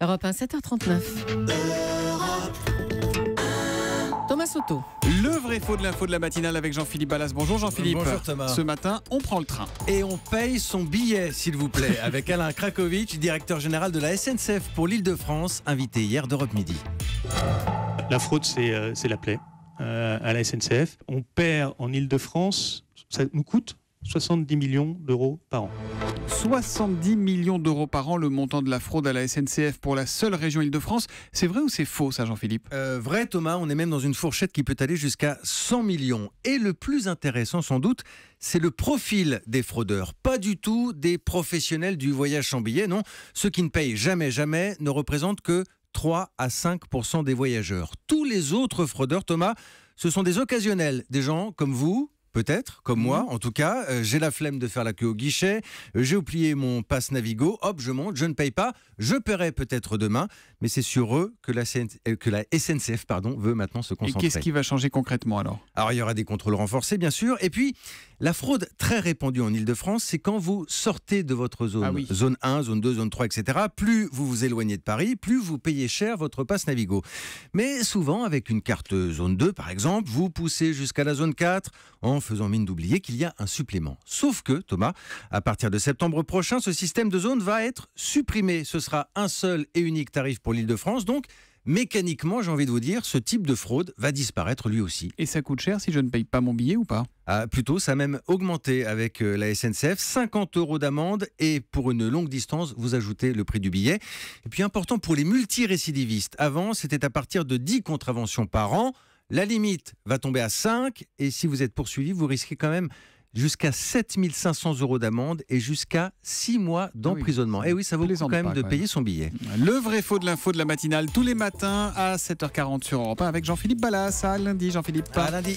Europe 1, 7h39. Thomas Soto. Le vrai faux de l'info de la matinale avec Jean-Philippe Ballas. Bonjour Jean-Philippe. Bonjour Thomas. Ce matin, on prend le train. Et on paye son billet, s'il vous plaît, avec Alain Krakowicz, directeur général de la SNCF pour l'Île-de-France, invité hier d'Europe Midi. La fraude, c'est la plaie à la SNCF. On perd en Île-de-France, ça nous coûte 70 millions d'euros par an. 70 millions d'euros par an, le montant de la fraude à la SNCF pour la seule région Île-de-France. C'est vrai ou c'est faux ça, Jean-Philippe ? Vrai Thomas, on est même dans une fourchette qui peut aller jusqu'à 100 millions. Et le plus intéressant sans doute, c'est le profil des fraudeurs. Pas du tout des professionnels du voyage sans billet, non. Ceux qui ne payent jamais ne représentent que 3 à 5% des voyageurs. Tous les autres fraudeurs, Thomas, ce sont des occasionnels, des gens comme vous, peut-être, comme moi, en tout cas, j'ai la flemme de faire la queue au guichet, j'ai oublié mon pass Navigo, hop, je monte, je ne paye pas, je paierai peut-être demain, mais c'est sur eux que la SNCF veut maintenant se concentrer. Et qu'est-ce qui va changer concrètement alors ? Alors, il y aura des contrôles renforcés, bien sûr, et puis, la fraude très répandue en Île-de-France, c'est quand vous sortez de votre zone, zone 1, zone 2, zone 3, etc., plus vous vous éloignez de Paris, plus vous payez cher votre pass Navigo. Mais souvent, avec une carte zone 2, par exemple, vous poussez jusqu'à la zone 4, en faisant mine d'oublier qu'il y a un supplément. Sauf que, Thomas, à partir de septembre prochain, ce système de zone va être supprimé. Ce sera un seul et unique tarif pour l'Île-de-France. Donc, mécaniquement, j'ai envie de vous dire, ce type de fraude va disparaître lui aussi. Et ça coûte cher si je ne paye pas mon billet ou pas ? Plutôt, ça a même augmenté avec la SNCF. 50 € d'amende et pour une longue distance, vous ajoutez le prix du billet. Et puis, important pour les multirécidivistes. Avant, c'était à partir de 10 contraventions par an. La limite va tomber à 5 et si vous êtes poursuivi, vous risquez quand même jusqu'à 7 500 € d'amende et jusqu'à 6 mois d'emprisonnement. Et oui, ça vaut le coup quand même de payer son billet. Le vrai faux de l'info de la matinale tous les matins à 7h40 sur Europe 1 avec Jean-Philippe Ballas. À lundi, Jean-Philippe. À lundi.